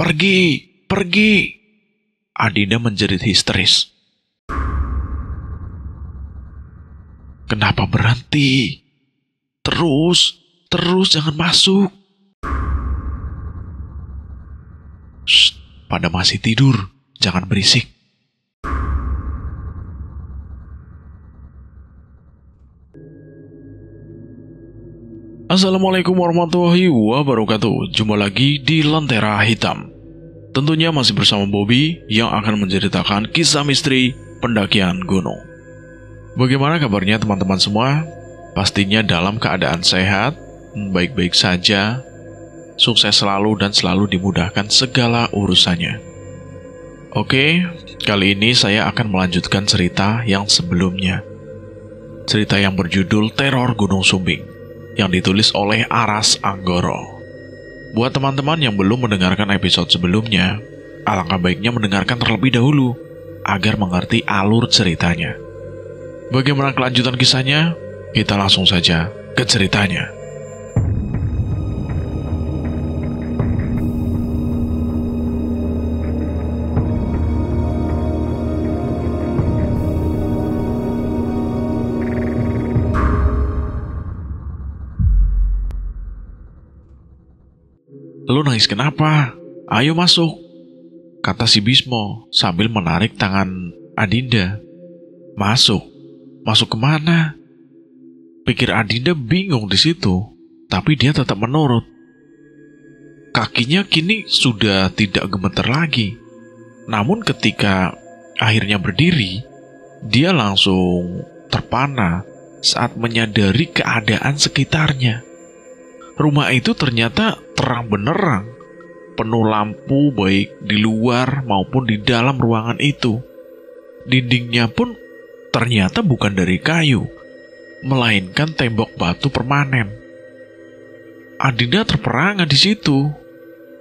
Pergi, pergi. Adinda menjerit histeris. Kenapa berhenti? Terus jangan masuk. Shh, pada masih tidur, jangan berisik. Assalamualaikum warahmatullahi wabarakatuh. Jumpa lagi di Lentera Hitam. Tentunya masih bersama Bobby yang akan menceritakan kisah misteri pendakian gunung. Bagaimana kabarnya teman-teman semua? Pastinya dalam keadaan sehat, baik-baik saja, sukses selalu dan selalu dimudahkan segala urusannya. Oke, kali ini saya akan melanjutkan cerita yang sebelumnya. Cerita yang berjudul Teror Gunung Sumbing yang ditulis oleh Aras Anggoro. Buat teman-teman yang belum mendengarkan episode sebelumnya, alangkah baiknya mendengarkan terlebih dahulu agar mengerti alur ceritanya. Bagaimana kelanjutan kisahnya? Kita langsung saja ke ceritanya. Lu nangis kenapa? Ayo masuk, kata si Bismo sambil menarik tangan Adinda. Masuk? Masuk kemana? Pikir Adinda bingung di situ, tapi dia tetap menurut. Kakinya kini sudah tidak gemeter lagi. Namun ketika akhirnya berdiri, dia langsung terpana saat menyadari keadaan sekitarnya. Rumah itu ternyata terang benderang, penuh lampu baik di luar maupun di dalam ruangan itu. Dindingnya pun ternyata bukan dari kayu, melainkan tembok batu permanen. Adinda terperangah di situ.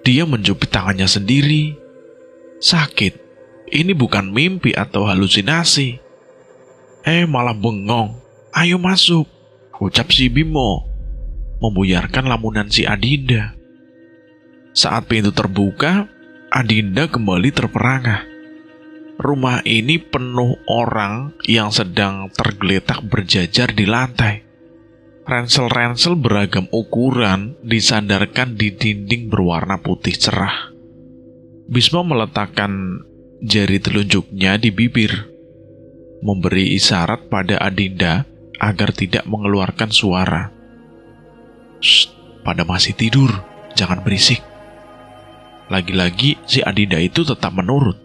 Dia menjepit tangannya sendiri. Sakit. Ini bukan mimpi atau halusinasi. Malah bengong. Ayo masuk, ucap si Bimo, membuyarkan lamunan si Adinda. Saat pintu terbuka, Adinda kembali terperangah. Rumah ini penuh orang yang sedang tergeletak berjajar di lantai. Ransel-ransel beragam ukuran disandarkan di dinding berwarna putih cerah. Bisma meletakkan jari telunjuknya di bibir, memberi isyarat pada Adinda agar tidak mengeluarkan suara. Shh, pada masih tidur, jangan berisik. Lagi-lagi si Adinda itu tetap menurut.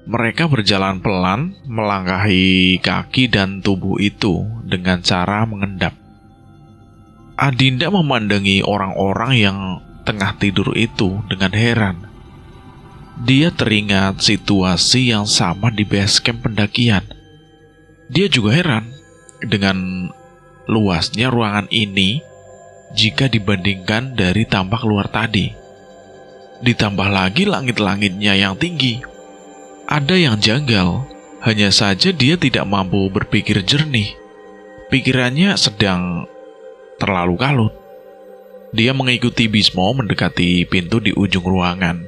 Mereka berjalan pelan, melangkahi kaki dan tubuh itu dengan cara mengendap. Adinda memandangi orang-orang yang tengah tidur itu dengan heran. Dia teringat situasi yang sama di base camp pendakian. Dia juga heran dengan luasnya ruangan ini jika dibandingkan dari tampak luar tadi. Ditambah lagi langit-langitnya yang tinggi. Ada yang janggal, hanya saja dia tidak mampu berpikir jernih. Pikirannya sedang terlalu kalut. Dia mengikuti Bismo mendekati pintu di ujung ruangan.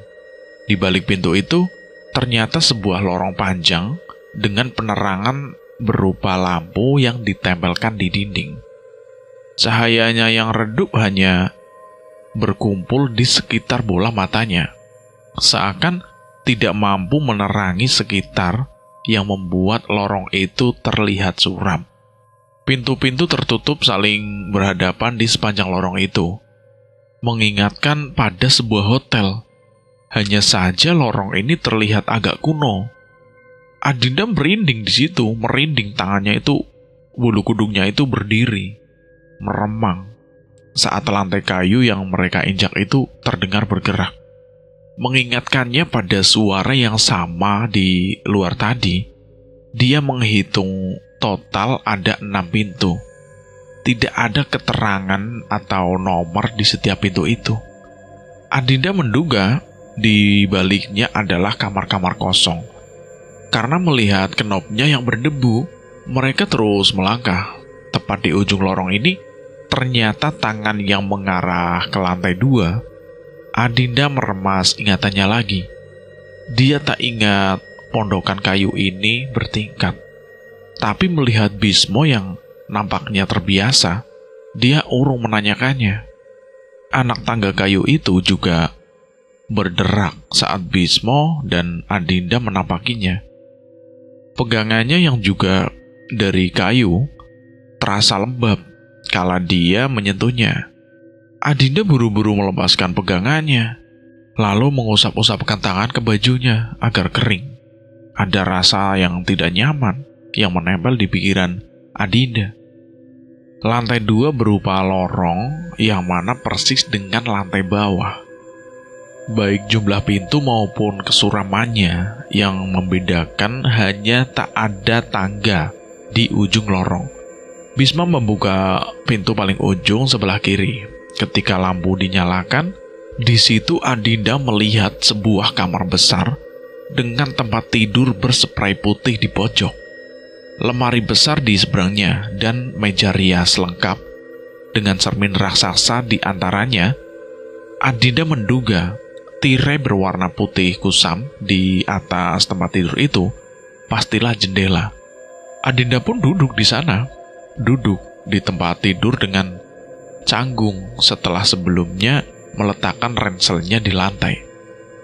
Di balik pintu itu, ternyata sebuah lorong panjang dengan penerangan berupa lampu yang ditempelkan di dinding. Cahayanya yang redup hanya berkumpul di sekitar bola matanya, seakan tidak mampu menerangi sekitar yang membuat lorong itu terlihat suram. Pintu-pintu tertutup saling berhadapan di sepanjang lorong itu, mengingatkan pada sebuah hotel. Hanya saja lorong ini terlihat agak kuno. Adinda merinding di situ, merinding tangannya itu, bulu kudungnya itu berdiri, meremang saat lantai kayu yang mereka injak itu terdengar bergerak. Mengingatkannya pada suara yang sama di luar tadi. Dia menghitung total ada 6 pintu. Tidak ada keterangan atau nomor di setiap pintu itu. Adinda menduga di baliknya adalah kamar-kamar kosong. Karena melihat kenopnya yang berdebu, mereka terus melangkah. Tepat di ujung lorong ini, ternyata tangan yang mengarah ke lantai 2 Adinda meremas ingatannya lagi. Dia tak ingat pondokan kayu ini bertingkat. Tapi melihat Bismo yang nampaknya terbiasa, dia urung menanyakannya. Anak tangga kayu itu juga berderak saat Bismo dan Adinda menampakinya. Pegangannya yang juga dari kayu terasa lembab kala dia menyentuhnya. Adinda buru-buru melepaskan pegangannya, lalu mengusap-usapkan tangan ke bajunya agar kering. Ada rasa yang tidak nyaman yang menempel di pikiran Adinda. Lantai 2 berupa lorong yang mana persis dengan lantai bawah. Baik jumlah pintu maupun kesuramannya yang membedakan hanya tak ada tangga di ujung lorong. Bisma membuka pintu paling ujung sebelah kiri. Ketika lampu dinyalakan, di situ Adinda melihat sebuah kamar besar dengan tempat tidur berspray putih di pojok, lemari besar di seberangnya, dan meja rias lengkap dengan cermin raksasa di antaranya. Adinda menduga tirai berwarna putih kusam di atas tempat tidur itu pastilah jendela. Adinda pun duduk di sana, duduk di tempat tidur dengan canggung setelah sebelumnya meletakkan ranselnya di lantai.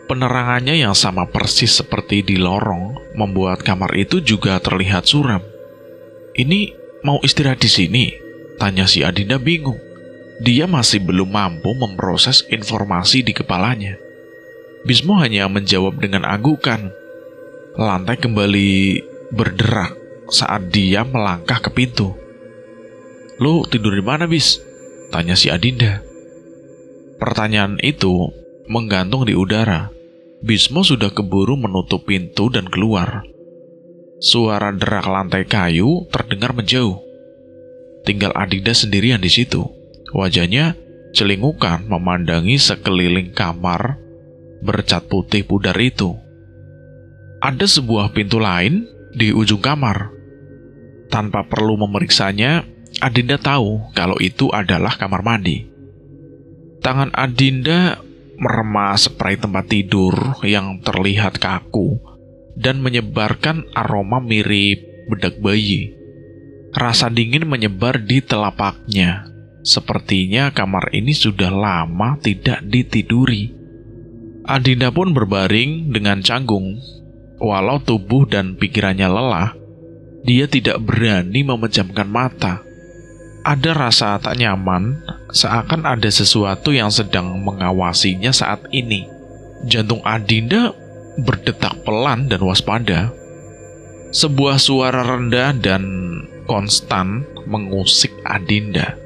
Penerangannya yang sama persis seperti di lorong membuat kamar itu juga terlihat suram. "Ini mau istirahat di sini?" tanya si Adinda bingung. Dia masih belum mampu memproses informasi di kepalanya. Bismo hanya menjawab dengan anggukan. Lantai kembali berderak saat dia melangkah ke pintu. "Lu tidur di mana, Bis?" tanya si Adinda. Pertanyaan itu menggantung di udara. Bismo sudah keburu menutup pintu dan keluar. Suara derak lantai kayu terdengar menjauh. Tinggal Adinda sendirian di situ. Wajahnya celingukan memandangi sekeliling kamar bercat putih pudar itu. Ada sebuah pintu lain di ujung kamar. Tanpa perlu memeriksanya, Adinda tahu kalau itu adalah kamar mandi. Tangan Adinda meremas spray tempat tidur yang terlihat kaku dan menyebarkan aroma mirip bedak bayi. Rasa dingin menyebar di telapaknya. Sepertinya kamar ini sudah lama tidak ditiduri. Adinda pun berbaring dengan canggung. Walau tubuh dan pikirannya lelah, dia tidak berani memejamkan mata. Ada rasa tak nyaman, seakan ada sesuatu yang sedang mengawasinya saat ini. Jantung Adinda berdetak pelan dan waspada. Sebuah suara rendah dan konstan mengusik Adinda.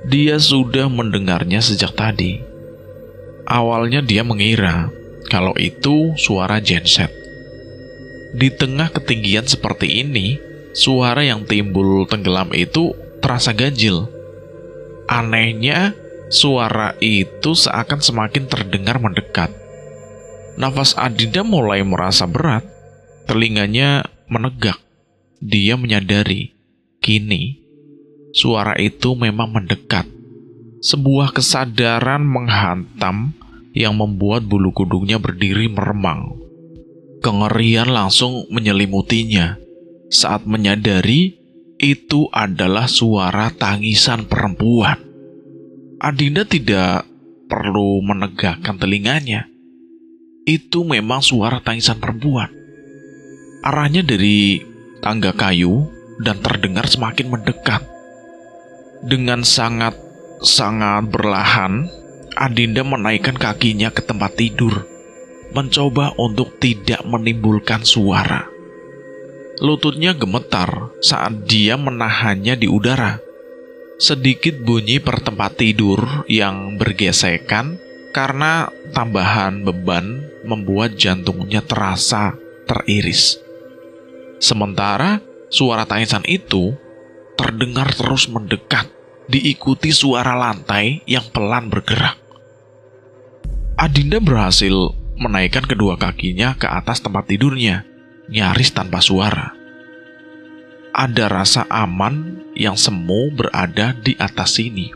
Dia sudah mendengarnya sejak tadi. Awalnya dia mengira kalau itu suara genset. Di tengah ketinggian seperti ini, suara yang timbul tenggelam itu terasa ganjil. Anehnya, suara itu seakan semakin terdengar mendekat. Nafas Adinda mulai merasa berat, telinganya menegak. Dia menyadari, kini suara itu memang mendekat. Sebuah kesadaran menghantam yang membuat bulu kuduknya berdiri meremang. Kengerian langsung menyelimutinya saat menyadari itu adalah suara tangisan perempuan. Adinda tidak perlu menegakkan telinganya. Itu memang suara tangisan perempuan. Arahnya dari tangga kayu dan terdengar semakin mendekat. Dengan sangat berlahan, Adinda menaikkan kakinya ke tempat tidur, mencoba untuk tidak menimbulkan suara. Lututnya gemetar saat dia menahannya di udara. Sedikit bunyi per tempat tidur yang bergesekan karena tambahan beban membuat jantungnya terasa teriris. Sementara suara tangisan itu terdengar terus mendekat, diikuti suara lantai yang pelan bergerak. Adinda berhasil menaikkan kedua kakinya ke atas tempat tidurnya, nyaris tanpa suara. Ada rasa aman yang semu berada di atas sini.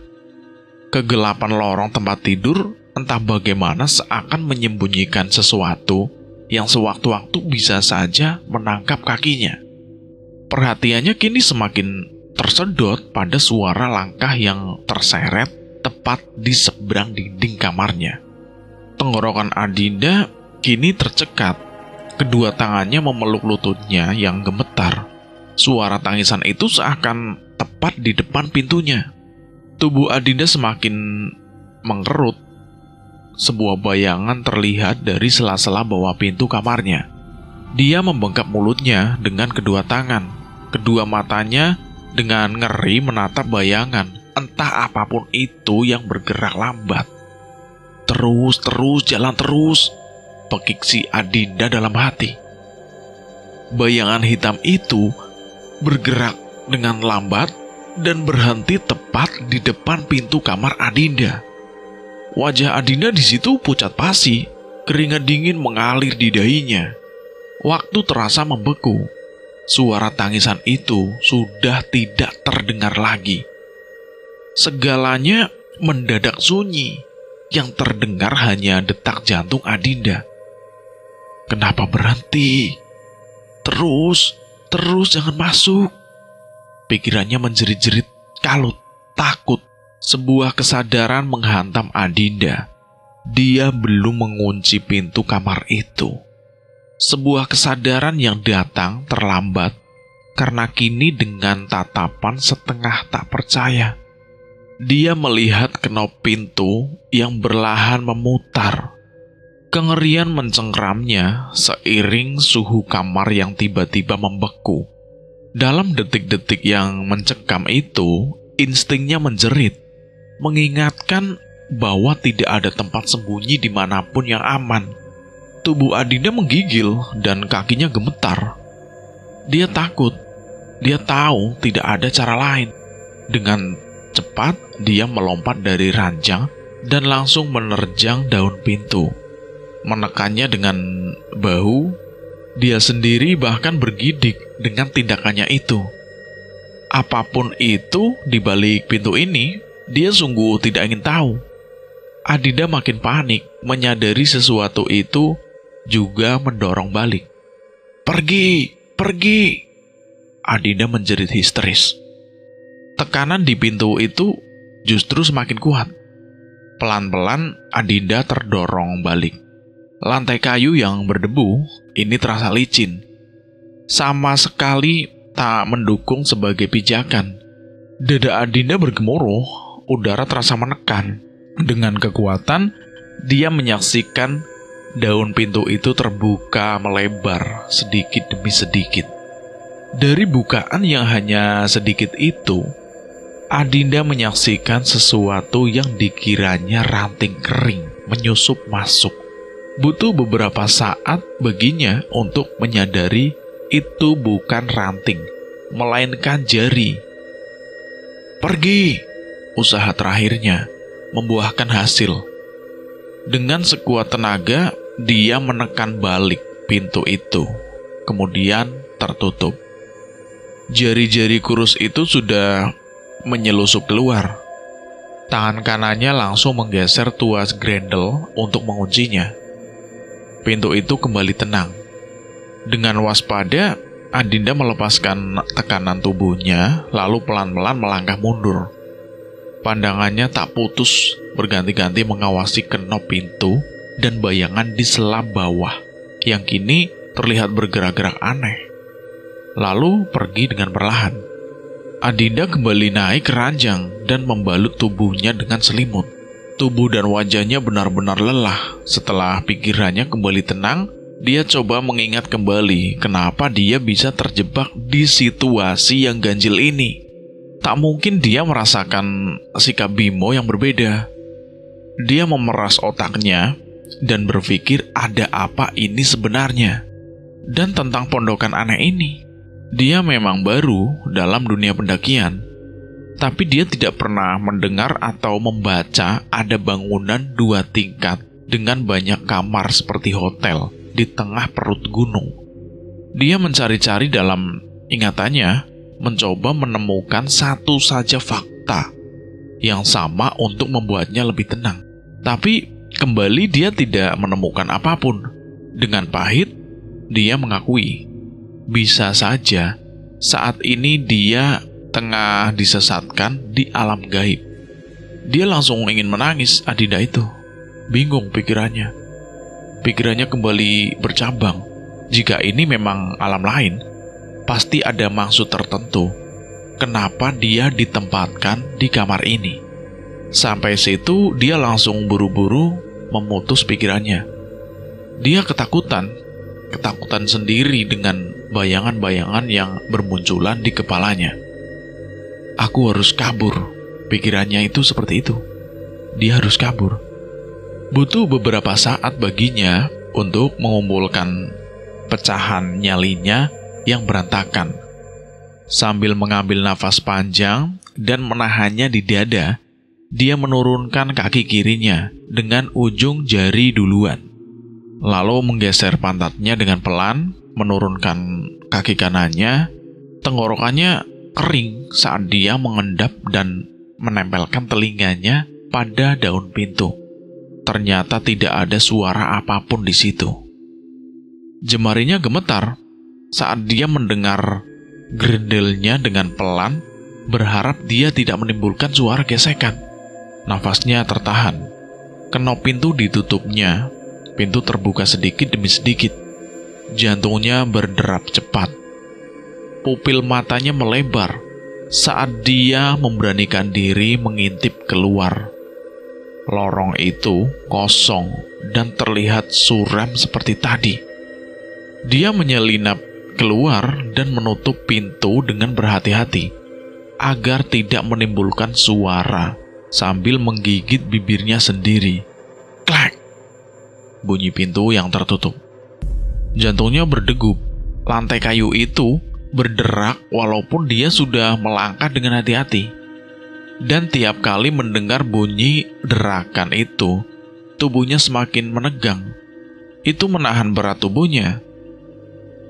Kegelapan lorong tempat tidur entah bagaimana seakan menyembunyikan sesuatu yang sewaktu-waktu bisa saja menangkap kakinya. Perhatiannya kini semakin tersedot pada suara langkah yang terseret tepat di seberang dinding kamarnya. Tenggorokan Adinda kini tercekat. Kedua tangannya memeluk lututnya yang gemetar. Suara tangisan itu seakan tepat di depan pintunya. Tubuh Adinda semakin mengkerut. Sebuah bayangan terlihat dari sela-sela bawah pintu kamarnya. Dia membengkak mulutnya dengan kedua tangan. Kedua matanya dengan ngeri menatap bayangan, entah apapun itu yang bergerak lambat. Terus, jalan terus, pekik si Adinda dalam hati. Bayangan hitam itu bergerak dengan lambat dan berhenti tepat di depan pintu kamar Adinda. Wajah Adinda di situ pucat pasi, keringat dingin mengalir di dahinya. Waktu terasa membeku. Suara tangisan itu sudah tidak terdengar lagi. Segalanya mendadak sunyi. Yang terdengar hanya detak jantung Adinda. Kenapa berhenti? Terus jangan masuk. Pikirannya menjerit-jerit, kalut, takut. Sebuah kesadaran menghantam Adinda. Dia belum mengunci pintu kamar itu. Sebuah kesadaran yang datang terlambat, karena kini dengan tatapan setengah tak percaya. Dia melihat kenop pintu yang berlahan memutar. Kengerian mencengkeramnya seiring suhu kamar yang tiba-tiba membeku. Dalam detik-detik yang mencekam itu, instingnya menjerit, mengingatkan bahwa tidak ada tempat sembunyi dimanapun yang aman. Tubuh Adinda menggigil dan kakinya gemetar. Dia takut. Dia tahu tidak ada cara lain. Dengan cepat, dia melompat dari ranjang dan langsung menerjang daun pintu. Menekannya dengan bahu, dia sendiri bahkan bergidik dengan tindakannya itu. Apapun itu di balik pintu ini, dia sungguh tidak ingin tahu. Adinda makin panik, menyadari sesuatu itu juga mendorong balik. Pergi! Adinda menjerit histeris. Tekanan di pintu itu justru semakin kuat. Pelan-pelan Adinda terdorong balik. Lantai kayu yang berdebu ini terasa licin. Sama sekali tak mendukung sebagai pijakan. Dada Adinda bergemuruh, udara terasa menekan. Dengan kekuatan, dia menyaksikan daun pintu itu terbuka melebar sedikit demi sedikit. Dari bukaan yang hanya sedikit itu, Adinda menyaksikan sesuatu yang dikiranya ranting kering menyusup masuk. Butuh beberapa saat baginya untuk menyadari itu bukan ranting, melainkan jari. Pergi! Usaha terakhirnya membuahkan hasil. Dengan sekuat tenaga, dia menekan balik pintu itu, kemudian tertutup. Jari-jari kurus itu sudah menyelusup keluar. Tangan kanannya langsung menggeser tuas grendel untuk menguncinya. Pintu itu kembali tenang. Dengan waspada, Adinda melepaskan tekanan tubuhnya, lalu pelan-pelan melangkah mundur. Pandangannya tak putus, berganti-ganti mengawasi kenop pintu dan bayangan di sela bawah, yang kini terlihat bergerak-gerak aneh. Lalu pergi dengan perlahan. Adinda kembali naik ke ranjang dan membalut tubuhnya dengan selimut. Tubuh dan wajahnya benar-benar lelah. Setelah pikirannya kembali tenang, dia coba mengingat kembali kenapa dia bisa terjebak di situasi yang ganjil ini. Tak mungkin dia merasakan sikap Bimo yang berbeda. Dia memeras otaknya dan berpikir ada apa ini sebenarnya. Dan tentang pondokan aneh ini. Dia memang baru dalam dunia pendakian, tapi dia tidak pernah mendengar atau membaca ada bangunan 2 tingkat dengan banyak kamar seperti hotel di tengah perut gunung. Dia mencari-cari dalam ingatannya, mencoba menemukan satu saja fakta yang sama untuk membuatnya lebih tenang. Tapi Kembali dia tidak menemukan apapun. Dengan pahit, dia mengakui, bisa saja saat ini dia tengah disesatkan di alam gaib. Dia langsung ingin menangis Adinda itu. Bingung pikirannya. Pikirannya kembali bercabang. Jika ini memang alam lain, pasti ada maksud tertentu. Kenapa dia ditempatkan di kamar ini? Sampai situ dia langsung buru-buru memutus pikirannya. Dia ketakutan sendiri dengan bayangan-bayangan yang bermunculan di kepalanya. Aku harus kabur. Pikirannya itu seperti itu. Dia harus kabur. Butuh beberapa saat baginya untuk mengumpulkan pecahan nyalinya yang berantakan. Sambil mengambil nafas panjang dan menahannya di dada, dia menurunkan kaki kirinya dengan ujung jari duluan. Lalu menggeser pantatnya dengan pelan, menurunkan kaki kanannya. Tenggorokannya kering saat dia mengendap dan menempelkan telinganya pada daun pintu. Ternyata tidak ada suara apapun di situ. Jemarinya gemetar saat dia mendengar grendelnya dengan pelan, berharap dia tidak menimbulkan suara gesekan. Nafasnya tertahan. Kenop pintu ditutupnya. Pintu terbuka sedikit demi sedikit. Jantungnya berderap cepat. Pupil matanya melebar saat dia memberanikan diri mengintip keluar. Lorong itu kosong dan terlihat suram seperti tadi. Dia menyelinap keluar dan menutup pintu dengan berhati-hati agar tidak menimbulkan suara sambil menggigit bibirnya sendiri. Klak! Bunyi pintu yang tertutup. Jantungnya berdegup. Lantai kayu itu berderak walaupun dia sudah melangkah dengan hati-hati. Dan tiap kali mendengar bunyi derakan itu, tubuhnya semakin menegang. Itu menahan berat tubuhnya.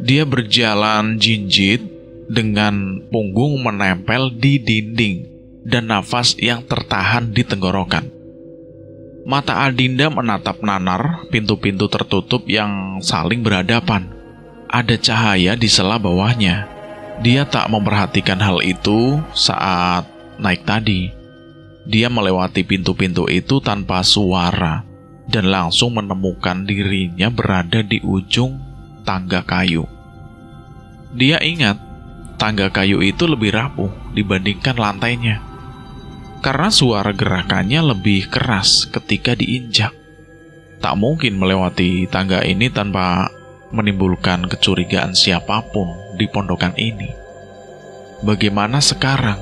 Dia berjalan jinjit dengan punggung menempel di dinding dan nafas yang tertahan di tenggorokan. Mata Adinda menatap nanar pintu-pintu tertutup yang saling berhadapan. Ada cahaya di sela bawahnya. Dia tak memperhatikan hal itu saat naik tadi. Dia melewati pintu-pintu itu tanpa suara dan langsung menemukan dirinya berada di ujung tangga kayu. Dia ingat tangga kayu itu lebih rapuh dibandingkan lantainya, karena suara gerakannya lebih keras ketika diinjak. Tak mungkin melewati tangga ini tanpa menimbulkan kecurigaan siapapun di pondokan ini. Bagaimana sekarang?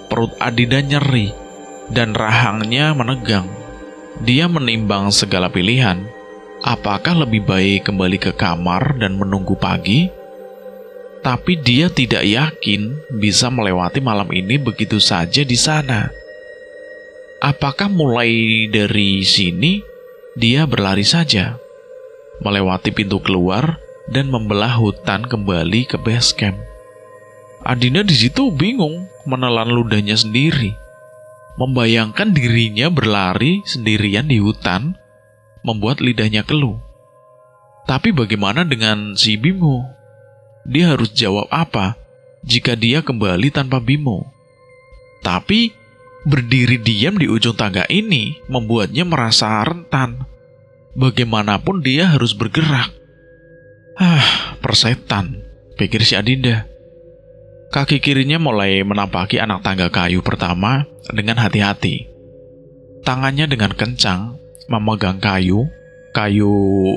Perut Adinda nyeri dan rahangnya menegang. Dia menimbang segala pilihan. Apakah lebih baik kembali ke kamar dan menunggu pagi? Tapi dia tidak yakin bisa melewati malam ini begitu saja di sana. Apakah mulai dari sini dia berlari saja, melewati pintu keluar dan membelah hutan kembali ke base camp? Adinda di situ bingung, menelan ludahnya sendiri. Membayangkan dirinya berlari sendirian di hutan membuat lidahnya keluh. Tapi bagaimana dengan si Bimo? Dia harus jawab apa jika dia kembali tanpa Bimo? Tapi berdiri diam di ujung tangga ini membuatnya merasa rentan. Bagaimanapun dia harus bergerak. Persetan, pikir si Adinda. Kaki kirinya mulai menapaki anak tangga kayu pertama dengan hati-hati. Tangannya dengan kencang memegang kayu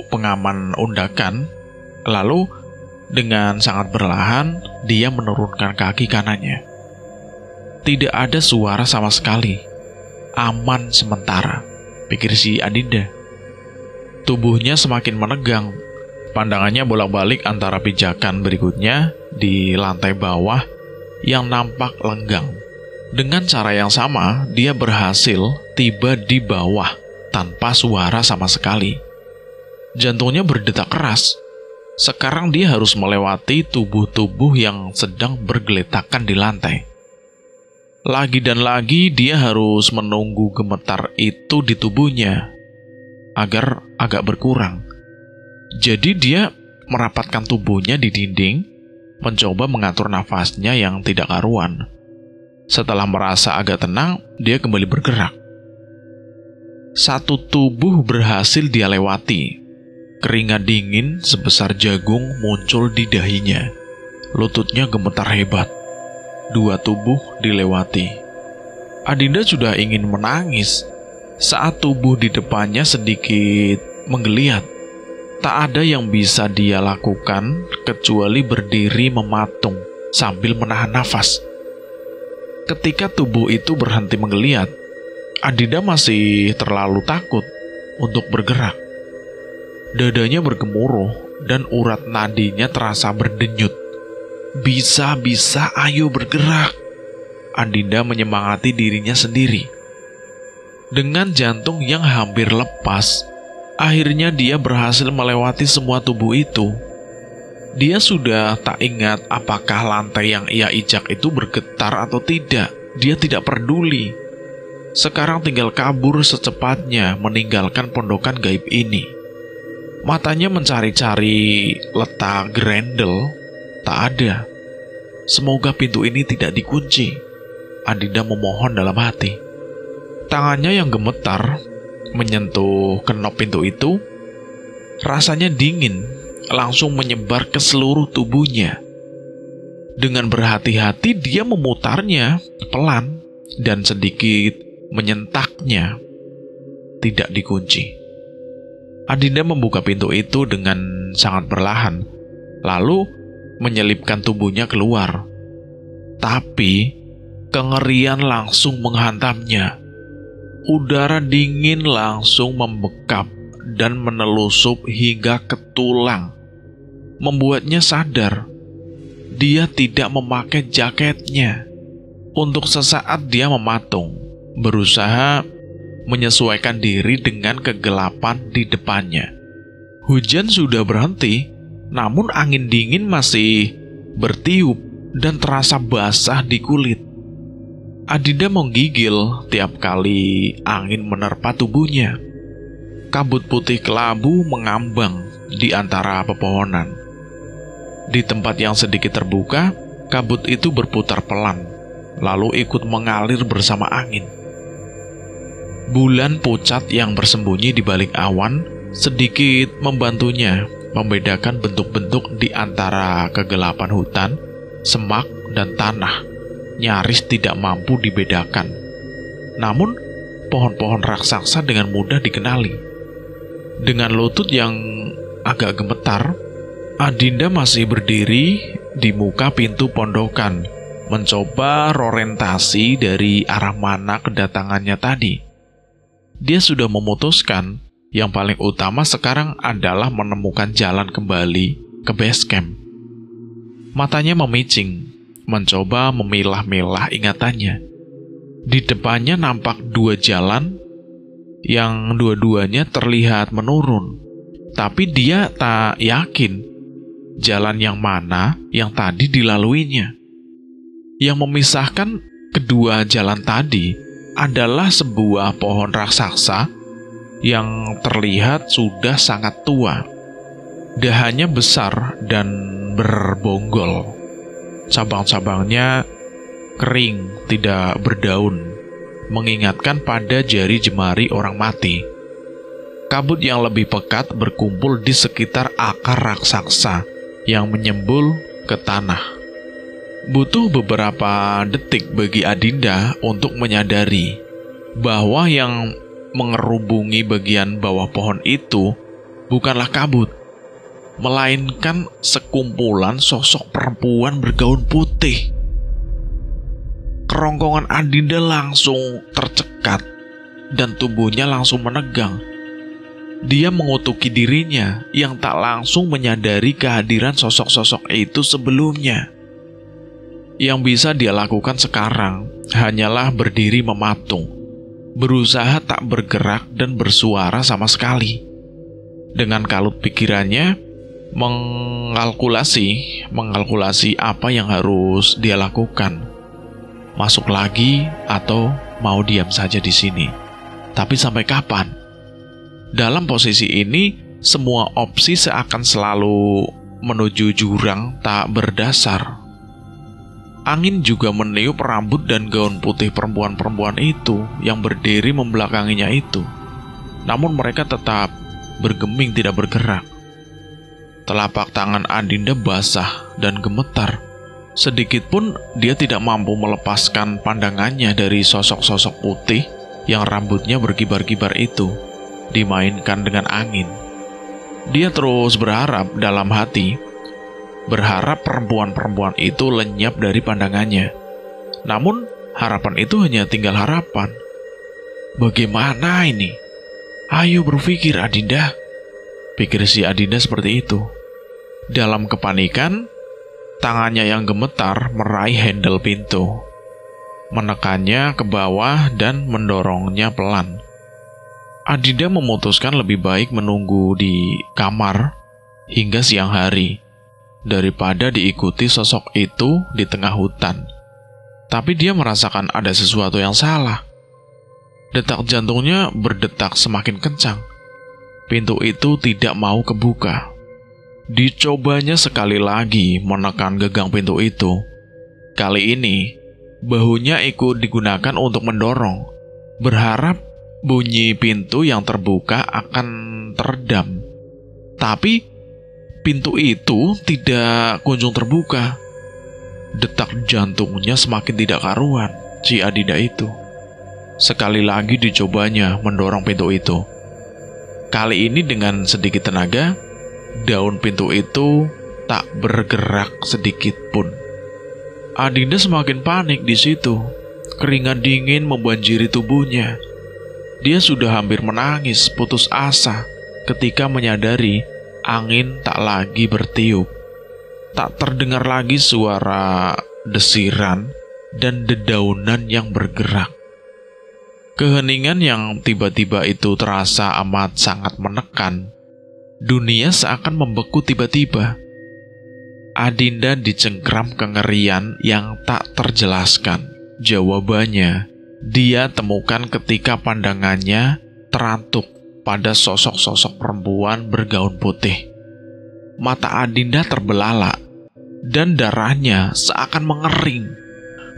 pengaman undakan. Lalu dengan sangat perlahan dia menurunkan kaki kanannya. Tidak ada suara sama sekali. Aman sementara, pikir si Adinda. Tubuhnya semakin menegang. Pandangannya bolak-balik antara pijakan berikutnya di lantai bawah yang nampak lenggang. Dengan cara yang sama, dia berhasil tiba di bawah tanpa suara sama sekali. Jantungnya berdetak keras. Sekarang dia harus melewati tubuh-tubuh yang sedang bergeletakan di lantai. Lagi dan lagi dia harus menunggu gemetar itu di tubuhnya. agar agak berkurang. Jadi dia merapatkan tubuhnya di dinding, mencoba mengatur nafasnya yang tidak karuan. Setelah merasa agak tenang, dia kembali bergerak. Satu tubuh berhasil dia lewati. Keringat dingin sebesar jagung muncul di dahinya. Lututnya gemetar hebat. 2 tubuh dilewati. Adinda sudah ingin menangis saat tubuh di depannya sedikit menggeliat. Tak ada yang bisa dia lakukan kecuali berdiri mematung sambil menahan nafas. Ketika tubuh itu berhenti menggeliat, Adinda masih terlalu takut untuk bergerak. Dadanya bergemuruh dan urat nadinya terasa berdenyut. Bisa-bisa, ayo bergerak. Adinda menyemangati dirinya sendiri. Dengan jantung yang hampir lepas, akhirnya dia berhasil melewati semua tubuh itu. Dia sudah tak ingat apakah lantai yang ia injak itu bergetar atau tidak. Dia tidak peduli. Sekarang tinggal kabur secepatnya meninggalkan pondokan gaib ini. Matanya mencari-cari letak grendel, tak ada. Semoga pintu ini tidak dikunci. Adinda memohon dalam hati. Tangannya yang gemetar menyentuh kenop pintu itu. Rasanya dingin, langsung menyebar ke seluruh tubuhnya. Dengan berhati-hati dia memutarnya pelan dan sedikit menyentaknya. Tidak dikunci. Adinda membuka pintu itu dengan sangat perlahan, lalu menyelipkan tubuhnya keluar. Tapi kengerian langsung menghantamnya. Udara dingin langsung membekap dan menelusup hingga ke tulang, membuatnya sadar dia tidak memakai jaketnya. Untuk sesaat dia mematung, berusaha menyesuaikan diri dengan kegelapan di depannya. Hujan sudah berhenti, namun angin dingin masih bertiup dan terasa basah di kulit. Adinda menggigil tiap kali angin menerpa tubuhnya. Kabut putih kelabu mengambang di antara pepohonan. Di tempat yang sedikit terbuka, kabut itu berputar pelan, lalu ikut mengalir bersama angin. Bulan pucat yang bersembunyi di balik awan sedikit membantunya membedakan bentuk-bentuk di antara kegelapan hutan, semak, dan tanah. Nyaris tidak mampu dibedakan. Namun, pohon-pohon raksasa dengan mudah dikenali. Dengan lutut yang agak gemetar, Adinda masih berdiri di muka pintu pondokan, mencoba orientasi dari arah mana kedatangannya tadi. Dia sudah memutuskan yang paling utama sekarang adalah menemukan jalan kembali ke base camp. Matanya memicing, mencoba memilah-milah ingatannya. Di depannya nampak 2 jalan yang dua-duanya terlihat menurun. Tapi dia tak yakin jalan yang mana yang tadi dilaluinya. Yang memisahkan kedua jalan tadi adalah sebuah pohon raksasa yang terlihat sudah sangat tua. Dahannya besar dan berbonggol. Cabang-cabangnya kering, tidak berdaun, mengingatkan pada jari jemari orang mati. Kabut yang lebih pekat berkumpul di sekitar akar raksasa yang menyembul ke tanah. Butuh beberapa detik bagi Adinda untuk menyadari bahwa yang mengerubungi bagian bawah pohon itu bukanlah kabut, melainkan sekumpulan sosok perempuan bergaun putih. Kerongkongan Adinda langsung tercekat dan tubuhnya langsung menegang. Dia mengutuki dirinya yang tak langsung menyadari kehadiran sosok-sosok itu sebelumnya. Yang bisa dia lakukan sekarang hanyalah berdiri mematung, berusaha tak bergerak dan bersuara sama sekali. Dengan kalut pikirannya, mengalkulasi apa yang harus dia lakukan. Masuk lagi atau mau diam saja di sini. Tapi sampai kapan? Dalam posisi ini, semua opsi seakan selalu menuju jurang tak berdasar. Angin juga meniup rambut dan gaun putih perempuan-perempuan itu yang berdiri membelakanginya itu. Namun mereka tetap bergeming tidak bergerak. Telapak tangan Adinda basah dan gemetar. Sedikitpun dia tidak mampu melepaskan pandangannya dari sosok-sosok putih yang rambutnya berkibar-kibar itu, dimainkan dengan angin. Dia terus berharap dalam hati, berharap perempuan-perempuan itu lenyap dari pandangannya. Namun harapan itu hanya tinggal harapan. Bagaimana ini? Ayo berpikir Adinda, pikir si Adinda seperti itu. Dalam kepanikan, tangannya yang gemetar meraih handle pintu, menekannya ke bawah dan mendorongnya pelan. Adinda memutuskan lebih baik menunggu di kamar hingga siang hari daripada diikuti sosok itu di tengah hutan. Tapi dia merasakan ada sesuatu yang salah. Detak jantungnya berdetak semakin kencang. Pintu itu tidak mau kebuka. Dicobanya sekali lagi menekan gagang pintu itu. Kali ini, bahunya ikut digunakan untuk mendorong, berharap bunyi pintu yang terbuka akan teredam. Tapi, pintu itu tidak kunjung terbuka. Detak jantungnya semakin tidak karuan, si Adinda itu. Sekali lagi dicobanya mendorong pintu itu. Kali ini dengan sedikit tenaga, daun pintu itu tak bergerak sedikit pun. Adinda semakin panik di situ. Keringat dingin membanjiri tubuhnya. Dia sudah hampir menangis putus asa ketika menyadari angin tak lagi bertiup. Tak terdengar lagi suara desiran dan dedaunan yang bergerak. Keheningan yang tiba-tiba itu terasa amat sangat menekan. Dunia seakan membeku tiba-tiba. Adinda dicengkram kengerian yang tak terjelaskan. Jawabannya, dia temukan ketika pandangannya terantuk pada sosok-sosok perempuan bergaun putih. Mata Adinda terbelalak, dan darahnya seakan mengering.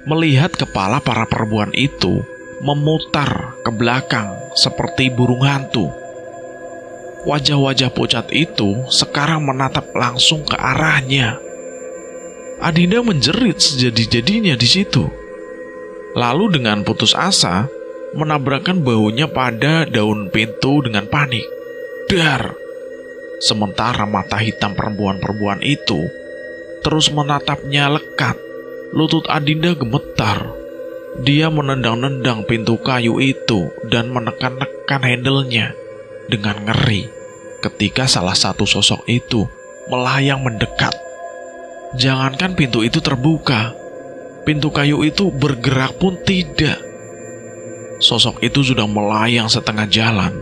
Melihat kepala para perempuan itu memutar ke belakang seperti burung hantu. Wajah-wajah pucat itu sekarang menatap langsung ke arahnya. Adinda menjerit sejadi-jadinya di situ. Lalu dengan putus asa, menabrakkan bahunya pada daun pintu dengan panik. Dar! Sementara mata hitam perempuan-perempuan itu terus menatapnya lekat. Lutut Adinda gemetar. Dia menendang-nendang pintu kayu itu dan menekan-nekan handle-nya dengan ngeri ketika salah satu sosok itu melayang mendekat. Jangankan pintu itu terbuka, pintu kayu itu bergerak pun tidak. Sosok itu sudah melayang setengah jalan.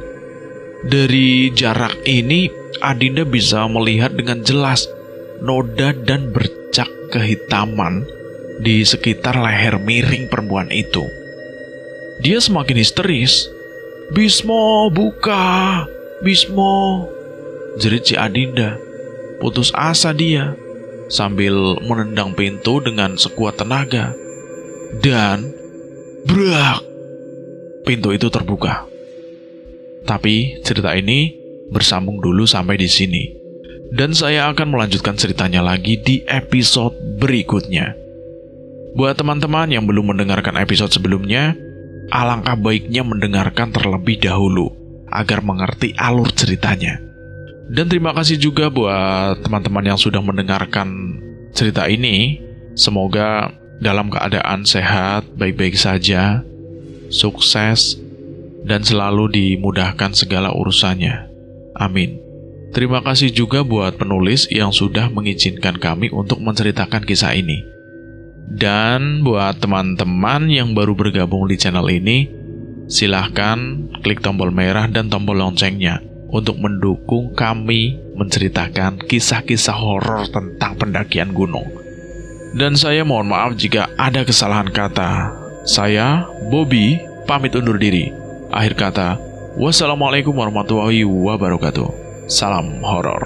Dari jarak ini, Adinda bisa melihat dengan jelas noda dan bercak kehitaman di sekitar leher miring perempuan itu. Dia semakin histeris. "Bismo, buka! Bismo!" jerit si Adinda. Putus asa dia sambil menendang pintu dengan sekuat tenaga. Dan brak! Pintu itu terbuka. Tapi cerita ini bersambung dulu sampai di sini. Dan saya akan melanjutkan ceritanya lagi di episode berikutnya. Buat teman-teman yang belum mendengarkan episode sebelumnya, alangkah baiknya mendengarkan terlebih dahulu agar mengerti alur ceritanya. Dan terima kasih juga buat teman-teman yang sudah mendengarkan cerita ini. Semoga dalam keadaan sehat, baik-baik saja, sukses, dan selalu dimudahkan segala urusannya. Amin. Terima kasih juga buat penulis yang sudah mengizinkan kami untuk menceritakan kisah ini. Dan buat teman-teman yang baru bergabung di channel ini, silahkan klik tombol merah dan tombol loncengnya untuk mendukung kami menceritakan kisah-kisah horor tentang pendakian gunung. Dan saya mohon maaf jika ada kesalahan kata. Saya, Bobby, pamit undur diri. Akhir kata, Wassalamualaikum warahmatullahi wabarakatuh. Salam horor.